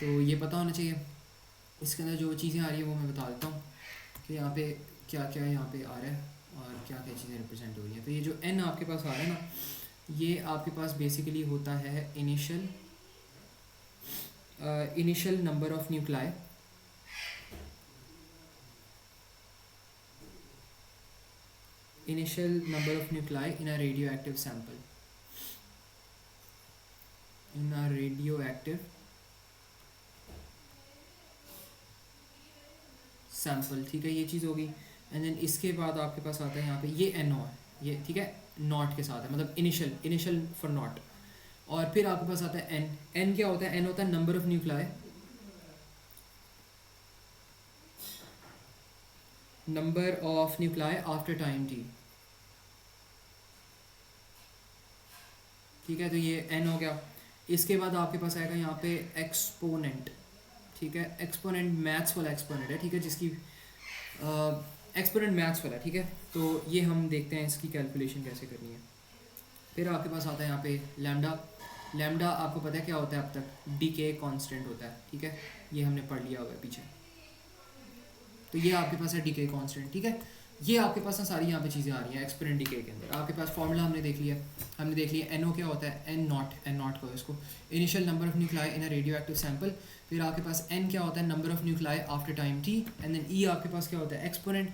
तो ये पता होना चाहिए। इसके अंदर जो चीज़ें आ रही हैं वो मैं बता देता हूँ कि यहाँ पे क्या क्या यहाँ पे आ रहा है और क्या क्या चीज़ें रिप्रेजेंट हो रही हैं। तो ये जो n आपके पास आ रहा है ना, ये आपके पास बेसिकली होता है initial number of nuclei, initial number of nuclei in a radioactive sample, in a radioactive sample, ठीक है, ये चीज़ होगी। एंड देन इसके बाद आपके पास आता है यहाँ पे ये NO है, ये ठीक है, नॉट के साथ है, मतलब इनिशियल फॉर नॉट। और फिर आपके पास आता है n क्या होता है, n होता है number of nuclei, number of nuclei after time t, ठीक है, तो ये n हो गया। इसके बाद आपके पास आएगा यहाँ पे एक्सपोनेंट, ठीक है, एक्सपोनेंट मैथ्स वाला एक्सपोनेंट है, ठीक है, जिसकी एक्सपोनेंट मैथ्स वाला, ठीक है। तो ये हम देखते हैं इसकी कैलकुलेशन कैसे करनी है। फिर आपके पास आता है यहाँ पे लैम्डा, लैम्डा आपको पता है क्या होता है, अब तक डीके कांस्टेंट होता है, ठीक है, ये हमने पढ़ लिया हुआ है पीछे। तो ये आपके पास है डीके कांस्टेंट, ठीक है। ये आपके पास ना सारी यहाँ पे चीज़ें आ रही हैं एक्सपोनेंट डीके के अंदर। आपके पास फॉर्मूला हमने देख लिया, एनओ क्या होता है, एन नॉट को इसको initial number of nuclei in a radioactive sample. फिर आपके पास एन क्या होता है, number of nuclei after time T, and then ई आपके पास क्या होता है, एक्सपोनेंट,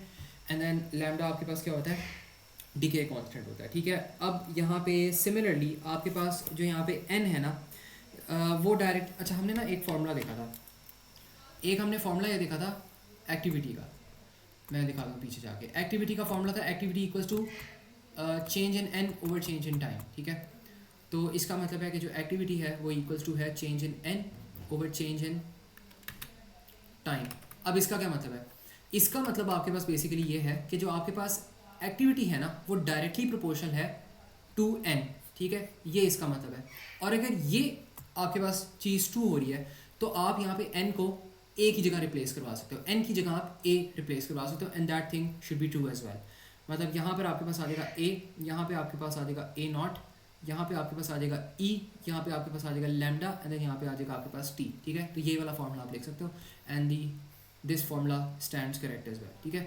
एंड देन लैम्डा आपके पास क्या होता है, डीके कांस्टेंट होता है, ठीक है। अब यहाँ पे सिमिलरली आपके पास जो यहाँ पे एन है ना, वो डायरेक्ट, अच्छा हमने ना एक फार्मूला देखा था, एक हमने फार्मूला ये देखा था एक्टिविटी का, मैं दिखा दूँ पीछे जाके। एक्टिविटी का फॉर्मूला था activity equals to change in N over change in time, ठीक है। तो इसका मतलब है कि जो एक्टिविटी है वो इक्वल्स टू है change in N over change in time. अब इसका क्या मतलब है, इसका मतलब आपके पास बेसिकली ये है कि जो आपके पास एक्टिविटी है ना वो डायरेक्टली प्रोपोर्शनल है टू एन, ठीक है, ये इसका मतलब है। और अगर ये आपके पास चीज़ ट्रू हो रही है तो आप यहाँ पे एन को ए की जगह रिप्लेस करवा सकते हो, एन की जगह आप ए रिप्लेस करवा सकते हो, and that thing should be true as well. मतलब यहाँ पर आपके पास आ जाएगा ए, यहाँ पे आपके पास आ जाएगा ए नॉट, यहाँ पे आपके पास आ जाएगा ई, यहाँ पे आपके पास आ जाएगा लैम्डा, एंड देन यहाँ पे आ जाएगा आपके पास टी, ठीक है। तो ये वाला फॉर्मूला आप लिख सकते हो, and this formula stands correct as well, ठीक है,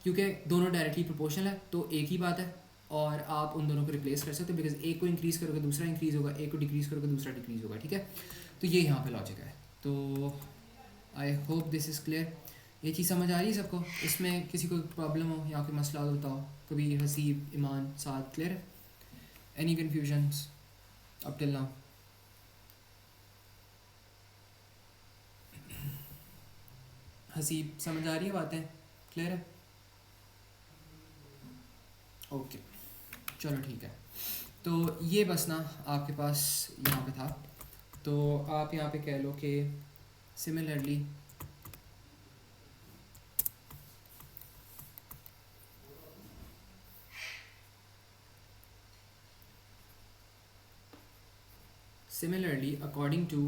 क्योंकि दोनों डायरेक्टली प्रोपोर्शनल है तो एक ही बात है, और आप उन दोनों को रिप्लेस कर सकते हो, बिकॉज एक को इंक्रीज़ करोगे दूसरा इंक्रीज़ होगा, एक को डिक्रीज़ करोगे दूसरा डिक्रीज़ होगा, ठीक है। तो ये यहाँ पे लॉजिक है। तो I hope this is clear, ये चीज़ समझ आ रही है सबको, इसमें किसी को प्रॉब्लम हो या कोई मसला होता हो, कभी हसीब ईमान साथ क्लियर है, any confusions up till now? Haseeb समझ आ रही है बातें, क्लियर है? ओके चलो ठीक है। तो ये बस ना आपके पास यहाँ पे था, तो आप यहाँ पे कह लो कि similarly according to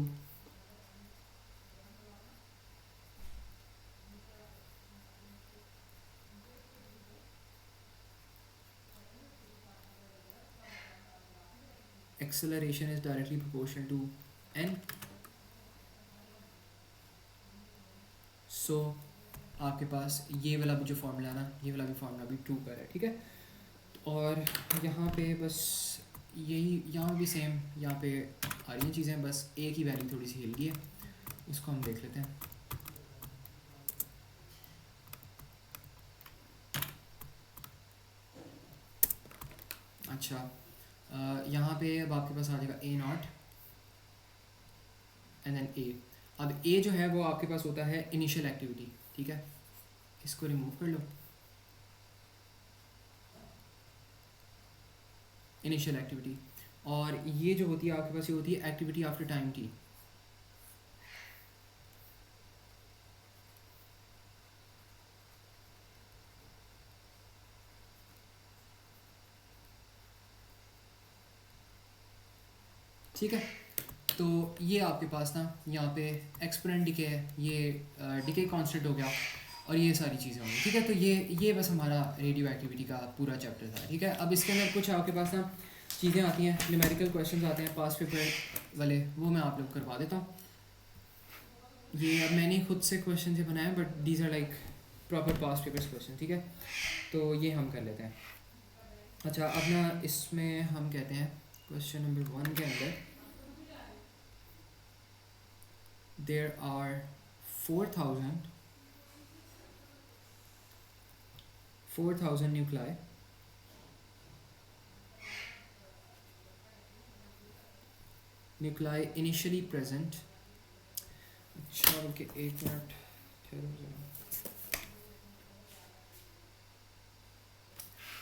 acceleration is directly proportional to n, so आपके पास ये वाला भी जो फॉर्मूला है ना, ये वाला भी फॉर्मूला भी ट्रू कर है, ठीक है। और यहाँ पे बस यही, यहाँ भी सेम यहाँ पे आ रही हैं चीज़ें, बस एक ही वैल्यू थोड़ी सी हिल गई है, उसको हम देख लेते हैं। अच्छा यहाँ पे अब आपके पास आ जाएगा ए नॉट एंड देन ए। अब ए जो है वो आपके पास होता है इनिशियल एक्टिविटी, ठीक है, इसको रिमूव कर लो, इनिशियल एक्टिविटी। और ये जो होती है आपके पास, ये होती है एक्टिविटी आफ्टर टाइम टी। ठीक है, तो ये आपके पास ना यहाँ पे एक्सपोनेंट डिके है, ये डिके कांस्टेंट हो गया, और ये सारी चीज़ें होंगी। ठीक है, तो ये बस हमारा रेडियो एक्टिविटी का पूरा चैप्टर था। ठीक है, अब इसके अंदर कुछ आपके पास ना चीज़ें आती हैं, न्यूमेरिकल क्वेश्चंस आते हैं पास पेपर वाले, वो मैं आप लोग करवा देता हूँ। ये अब मैंने खुद से क्वेश्चन से बनाए, but these are like proper past papers question. ठीक है, तो ये हम कर लेते हैं। अच्छा, अब ना इसमें हम कहते हैं क्वेश्चन नंबर 1 के अंदर there are 4,000 nuclei initially present। अच्छा ओके, एक मिनट ठहरो जरा,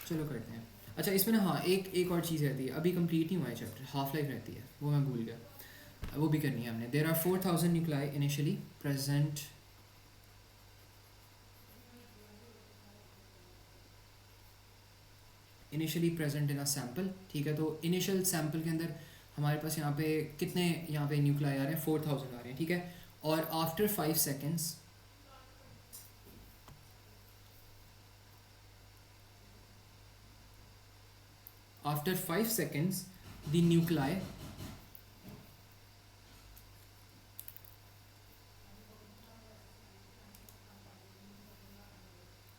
चलो करते हैं। अच्छा, इसमें ना हाँ एक और चीज़ रहती है, अभी कंप्लीट नहीं हुआ है चैप्टर, हाफ लाइफ रहती है, वो मैं भूल गया, वो भी करनी है हमने। There are 4,000 nuclei initially present in a sample. ठीक है, तो इनिशियल सैम्पल के अंदर हमारे पास यहाँ पे कितने यहाँ पे न्यूक्लाई आ रहे हैं, 4,000 आ रहे हैं। ठीक है, और after 5 seconds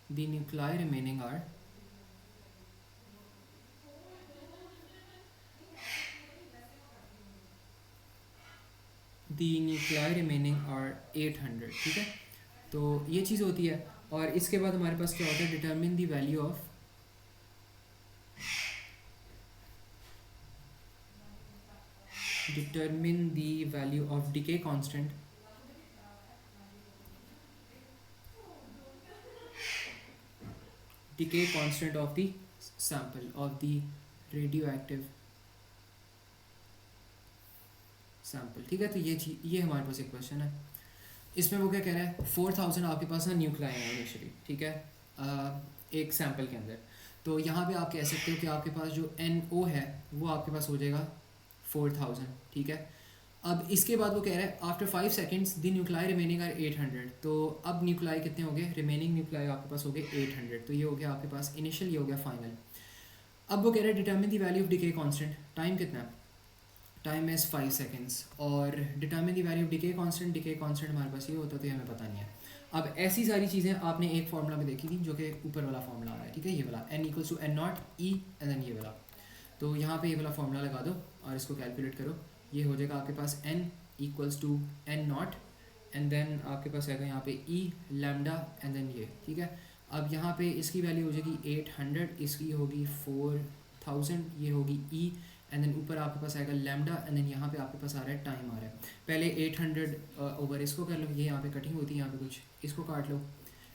the nuclei remaining are the nuclei remaining are 800। ठीक है, तो ये चीज़ होती है। और इसके बाद हमारे पास क्या होता है, determine the value of decay constant of the sample of the radioactive sample. ठीक है, तो ये हमारे पास एक क्वेश्चन है। इसमें वो क्या कह रहा है, 4,000 आपके पास ना न्यूक्लाई है इनिशियली। ठीक है, एक सैम्पल के अंदर। तो यहाँ पे आप कह सकते हो कि आपके पास जो NO है वो आपके पास हो जाएगा 4,000। ठीक है, अब इसके बाद वो कह रहा है after 5 seconds the nuclei remaining are 800। तो अब न्यूक्लाई कितने हो गए, रिमेनिंग न्यूक्लाई आपके पास हो गए 800। तो ये हो गया आपके पास इनिशियल, ये हो गया फाइनल। अब वो कह रहा है determine the value of decay constant, time कितना है, टाइम इज़ 5 सेकेंड्स। और determine the value of decay constant हमारे पास ये होता तो ये हमें पता नहीं है। अब ऐसी सारी चीज़ें आपने एक फार्मूला में देखी थी, जो कि ऊपर वाला फार्मूला आ रहा है। ठीक है, ये वाला N=N0 E एंड देन ये वाला। तो यहाँ पे ये वाला फार्मूला लगा दो और इसको कैलकुलेट करो। ये हो जाएगा आपके पास N=N0 एंड देन आपके पास आएगा यहाँ पे E लैम्डा एंड देन ये। ठीक है, अब यहाँ पे इसकी वैल्यू हो जाएगी 800, इसकी होगी 4,000, ये होगी E एंड देन ऊपर आपके पास आएगा लैम्डा एंड देन यहाँ पे आपके पास आ रहा है टाइम आ रहा है। पहले 800 ओवर इसको कर लो, ये यहाँ पे कटिंग होती है, यहाँ पे कुछ इसको काट लो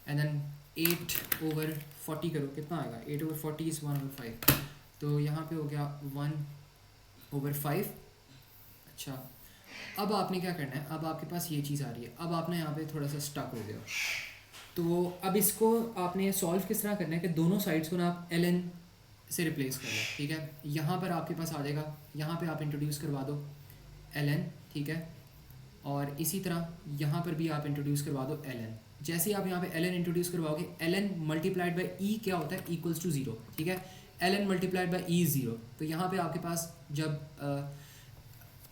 एंड देन 8/40 करो, कितना आएगा, 8/40 इज़ 1/5। तो यहाँ पे हो गया 1/5। अच्छा, अब आपने क्या करना है, अब आपके पास ये चीज़ आ रही है, अब आपने यहाँ पे थोड़ा सा स्टक हो गया। तो अब इसको आपने सॉल्व किस तरह करना है कि दोनों साइड्स को ना आप ln से रिप्लेस कर लो। ठीक है, यहाँ पर आपके पास आ जाएगा, यहाँ पे आप इंट्रोड्यूस करवा दो ln। ठीक है, और इसी तरह यहाँ पर भी आप इंट्रोड्यूस करवा दो ln। जैसे ही आप यहाँ पे ln इंट्रोड्यूस करवाओगे, ln मल्टीप्लाइड बाई ई क्या होता है, इक्वल्स टू 0। ठीक है, ln multiplied by E is 0। तो यहाँ पे आपके पास जब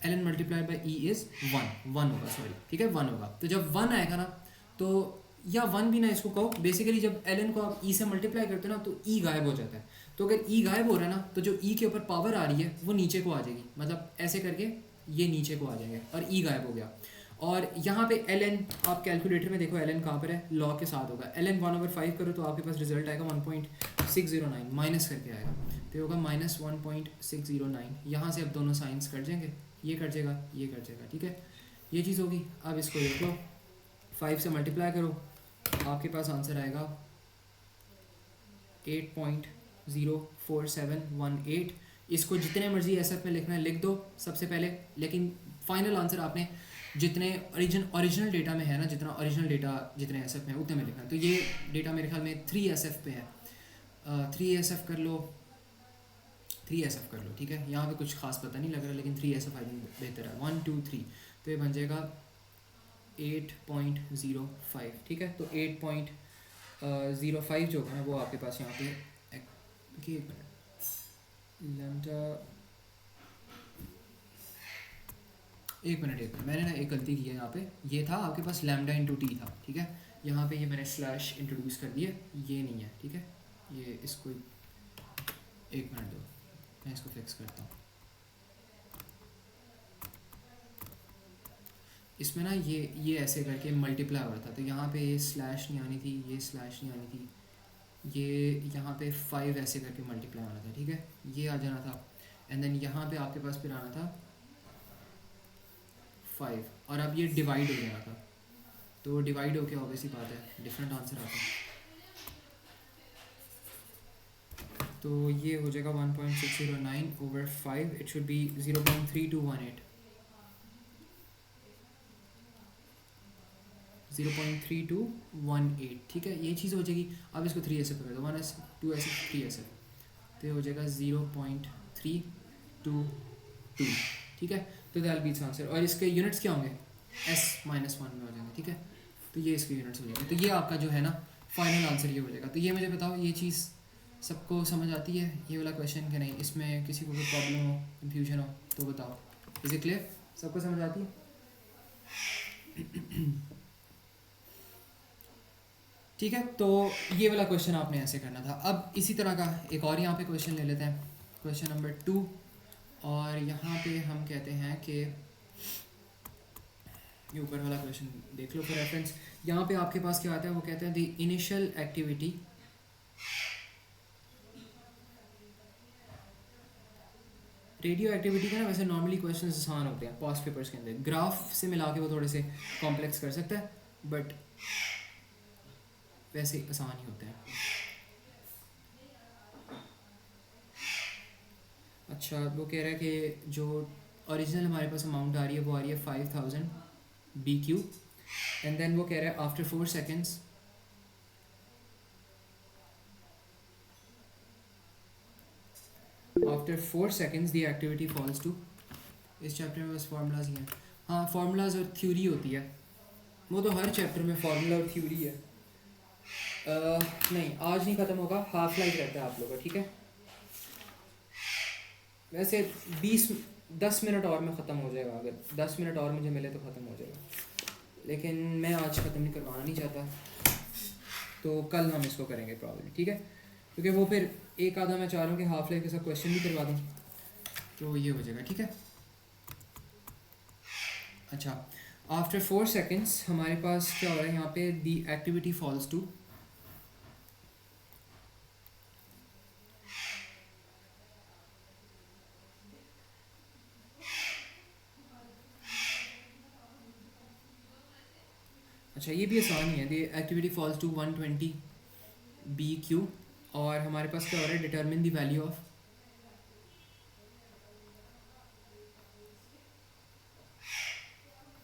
ln multiplied by E is 1 होगा, सॉरी। ठीक है, 1 होगा। तो जब 1 आएगा ना, तो या 1 भी ना इसको कहो, बेसिकली जब ln को आप e से मल्टीप्लाई करते हो ना, तो e गायब हो जाता है। तो अगर e गायब हो रहा है ना, तो जो e के ऊपर पावर आ रही है वो नीचे को आ जाएगी, मतलब ऐसे करके ये नीचे को आ जाएंगे और e गायब हो गया। और यहाँ पे ln आप कैलकुलेटर में देखो ln कहाँ पर है, लॉ के साथ होगा। ln 1/5 करो तो आपके पास रिजल्ट आएगा 1.609, माइनस करके आएगा, तो ये होगा -1.609। यहाँ से अब दोनों साइंस कट जाएंगे, ये कट जाएगा, ये कट जाएगा। ठीक है, ये चीज़ होगी। अब इसको देख लो, 5 से मल्टीप्लाई करो, आपके पास आंसर आएगा 8.04718। इसको जितने मर्जी SF में लिखना है लिख दो सबसे पहले, लेकिन फाइनल आंसर आपने जितने ओरिजिनल डेटा में है ना, जितना ओरिजिनल डेटा जितने SF में है उतने में लिखना है। तो ये डेटा मेरे ख्याल में 3SF पे है, 3SF कर लो, 3SF कर लो, ठीक है। यहाँ पे कुछ खास पता नहीं लग रहा, लेकिन 3SF आई थिंक बेहतर है। 1 2 3 तो ये बन जाएगा 8.05, ठीक है। तो 8.05 जो होगा ना वो आपके पास यहाँ पे लैम्डा, एक मिनट मैंने ना एक गलती की है यहाँ पे, ये था आपके पास लैम्डा इंटू टी था, ठीक है। यहाँ पे ये मैंने स्लैश इंट्रोड्यूस कर दिया, ये नहीं है, ठीक है। ये इसको एक मिनट दो, मैं इसको फिक्स करता हूँ। इसमें ना ये ऐसे करके मल्टीप्लाई हो रहा था, तो यहाँ पे ये स्लैश नहीं आनी थी, ये स्लैश नहीं आनी थी, ये यहाँ पे 5 ऐसे करके मल्टीप्लाई आना था, ठीक है। ये आ जाना था, एंड देन यहाँ पे आपके पास फिर आना था 5, और अब ये डिवाइड हो गया था, तो डिवाइड हो गया ऑब्वियसली बात है डिफरेंट आंसर आता है। तो ये हो जाएगा 1.609/5, इट शुड बी 0.3218, 0.3218, ठीक है। ये चीज़ हो जाएगी। अब इसको 3SF कर दो, 1SF 2SF 3SF, तो ये हो जाएगा 0.322, ठीक है। तो दैट बीट्स आंसर, और इसके यूनिट्स क्या होंगे, S-1 में हो जाएंगे, ठीक है। तो ये इसके यूनिट्स हो जाएंगे, तो ये आपका जो है ना फाइनल आंसर ये हो जाएगा। तो ये मुझे बताओ, ये चीज़ सबको समझ आती है ये वाला क्वेश्चन कि नहीं, इसमें किसी को कोई प्रॉब्लम हो, कंफ्यूजन हो तो बताओ। इज इट क्लियर, सबको समझ आती है? ठीक है, तो ये वाला क्वेश्चन आपने ऐसे करना था। अब इसी तरह का एक और यहाँ पे क्वेश्चन ले लेते हैं, क्वेश्चन नंबर 2, और यहाँ पे हम कहते हैं कि ये ऊपर वाला क्वेश्चन देख लो फॉर रेफरेंस। यहाँ पे आपके पास क्या आता है, वो कहते हैं the initial activity radio activity का ना वैसे नॉर्मली क्वेश्चन आसान होते हैं पास्ट पेपर्स के अंदर, ग्राफ से मिला के वो थोड़े से कॉम्प्लेक्स कर सकता है, बट वैसे आसान ही होते हैं। अच्छा, वो कह रहा है कि जो ओरिजिनल हमारे पास अमाउंट आ रही है वो आ रही है 5000 BQ, एंड देन वो कह रहा है after 4 seconds the activity falls to, इस चैप्टर में बस फार्मूलाज ही हैं। हाँ, फार्मूलाज और थ्योरी होती है, वो तो हर चैप्टर में फार्मूला और थ्योरी है। नहीं, आज नहीं ख़त्म होगा, हाफ लाइफ रहता है आप लोगों का, ठीक है। वैसे 10 मिनट और में ख़त्म हो जाएगा, अगर 10 मिनट और मुझे मिले तो ख़त्म हो जाएगा, लेकिन मैं आज ख़त्म नहीं करवाना नहीं चाहता, तो कल हम इसको करेंगे प्रॉब्लम, ठीक है। क्योंकि वो फिर एक आधा मैं चाह रहा हूँ कि हाफ लाइफ के साथ क्वेश्चन भी करवा दूँ, तो ये हो जाएगा, ठीक है। अच्छा, आफ्टर 4 सेकेंड्स हमारे पास क्या हो रहा है यहाँ पे, दी एक्टिविटी फॉल्स टू, अच्छा ये भी आसान ही है, the activity falls to 120 BQ, और हमारे पास क्या हो रहा है, determine the value of,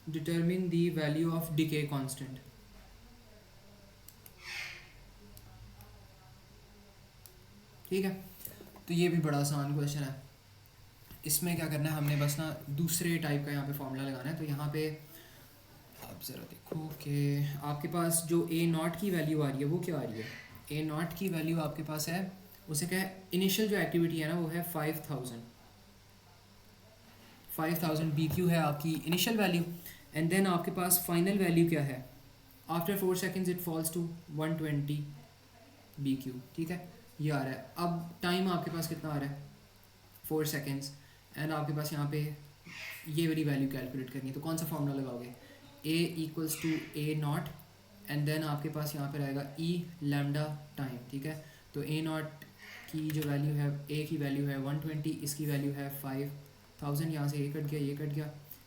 determine the value of decay constant, ठीक है। तो ये भी बड़ा आसान क्वेश्चन है। इसमें क्या करना है, हमने बस ना दूसरे टाइप का यहाँ पे फॉर्मूला लगाना है। तो यहाँ पे आप ज़रा देखो कि आपके पास जो A0 की वैल्यू आ रही है वो क्या आ रही है, A0 की वैल्यू आपके पास है, उसे क्या है, इनिशियल जो एक्टिविटी है ना वो है 5000 BQ है आपकी इनिशियल वैल्यू, एंड देन आपके पास फाइनल वैल्यू क्या है, after 4 seconds it falls to 120 BQ, ठीक है। ये आ रहा है। अब टाइम आपके पास कितना आ रहा है, 4 सेकेंड्स, एंड आपके पास यहाँ पे ये वाली वैल्यू कैलकुलेट करनी है। तो कौन सा फॉर्मूला लगाओगे, A equals to A0, and then आपके पास यहाँ पे रहेगा E लैम्डा टाइम, ठीक है। तो A0 की जो वैल्यू है, A की वैल्यू है 120, इसकी वैल्यू है 5000, यहाँ से ये कट गया,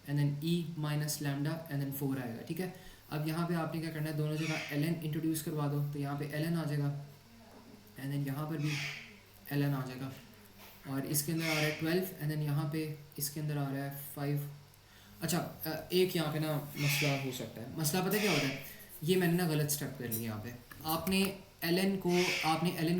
and then E minus lambda, and then 4 आएगा, ठीक है। अब यहाँ पे आपने क्या करना है, दोनों जगह ln इंट्रोड्यूस करवा दो, तो यहाँ पे ln आ जाएगा, एंड देन यहाँ पर भी ln आ जाएगा, और इसके अंदर आ रहा है 12 एंड देन यहाँ पे इसके अंदर आ रहा है 5। अच्छा एक यहाँ पे ना मसला हो सकता है। मसला पता है क्या होता है, ये मैंने ना गलत स्टेप कर लिया यहाँ पे। आपने एल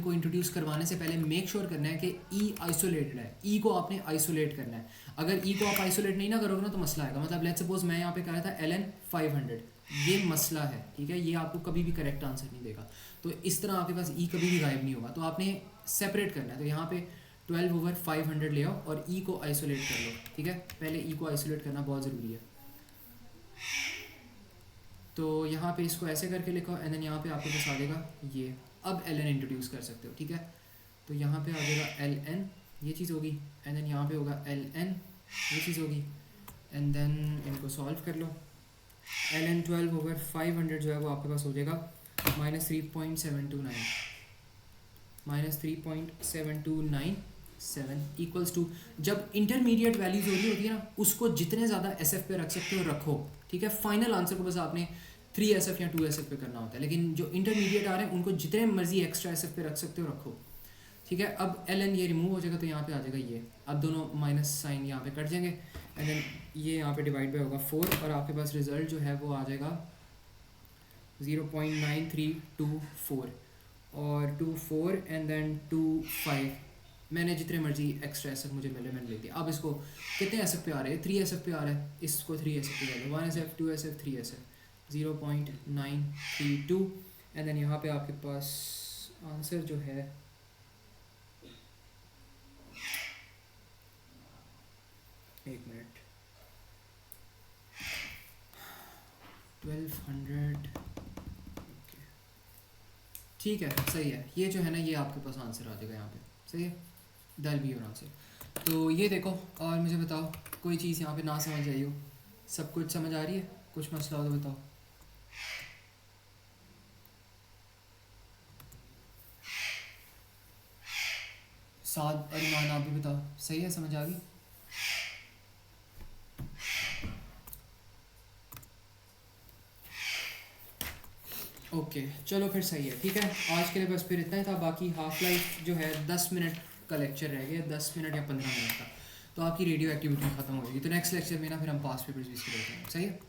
को इंट्रोड्यूस करवाने से पहले मेक श्योर करना है कि ई आइसोलेटेड है। ई को आपने आइसोलेट करना है। अगर ई को आप आइसोलेट नहीं ना करोगे ना तो मसला आएगा। मतलब लेट्स सपोज मैं यहाँ पे कह रहा था एल 500, ये मसला है, ठीक है। ये आपको कभी भी करेक्ट आंसर नहीं देगा। तो इस तरह आपके पास ई कभी भी गायब नहीं होगा। तो आपने सेपरेट करना है। तो यहाँ पे 12/500 ले आओ और ई को आइसोलेट कर लो, ठीक है। पहले ई को आइसोलेट करना बहुत ज़रूरी है। तो यहाँ पे इसको ऐसे करके लिखो एंड देन यहाँ पे आपके पास आ जाएगा ये। अब एल एन इंट्रोड्यूस कर सकते हो, ठीक है। तो यहाँ पे आ जाएगा एल एन, ये चीज़ होगी एंड देन यहाँ पे होगा एल एन, ये चीज़ होगी एंड देन इनको सॉल्व कर लो। एल एन 12/500 जो है वो आपके पास हो जाएगा -3.729 -3.7297 इक्वल्स टू। जब इंटरमीडिएट वैल्यूज हो रही होती है ना, उसको जितने ज़्यादा एस एफ पे रख सकते हो रखो, ठीक है। फाइनल आंसर को बस आपने 3 SF या 2 SF पे करना होता है, लेकिन जो इंटरमीडिएट आ रहे हैं उनको जितने मर्जी एक्स्ट्रा SF पे रख सकते हो रखो, ठीक है। अब एल एन ये रिमूव हो जाएगा तो यहाँ पे आ जाएगा ये। अब दोनों माइनस साइन यहाँ पे कट जाएंगे एंड देन ये यहाँ पे डिवाइड बाय होगा 4 और आपके पास रिजल्ट जो है वो आ जाएगा 0.9324 और 24 एंड देन 25। मैंने जितने मर्जी एक्स्ट्रा एसएफ मुझे मिले मैंने ले दिया। अब इसको कितने एसएफ पे आ रहे हैं, 3 एसएफ पे आ रहा है, इसको 3 एसएफ पे ले लो। 1 SF 2 SF 3 SF 0.932 and then यहाँ पे आपके पास आंसर जो है एक मिनट 1200, ठीक है, सही है। ये जो है ना ये आपके पास आंसर आ जाएगा यहाँ पे, सही है। That be your answer. तो ये देखो और मुझे बताओ कोई चीज़ यहाँ पे ना समझ आई हो। सब कुछ समझ आ रही है, कुछ मसला हो तो बताओ। साद और ईमान आप भी बताओ, सही है, समझ आ गई। ओके चलो फिर सही है, ठीक है। आज के लिए बस फिर इतना ही था। बाकी हाफ लाइफ जो है 10 मिनट का लेक्चर रह गया, 10 मिनट या 15 मिनट का, तो आपकी रेडियो एक्टिविटी खत्म हो जाएगी। तो नेक्स्ट लेक्चर में ना फिर हम पास पेपर्स भी इसके लेते हैं, सही है।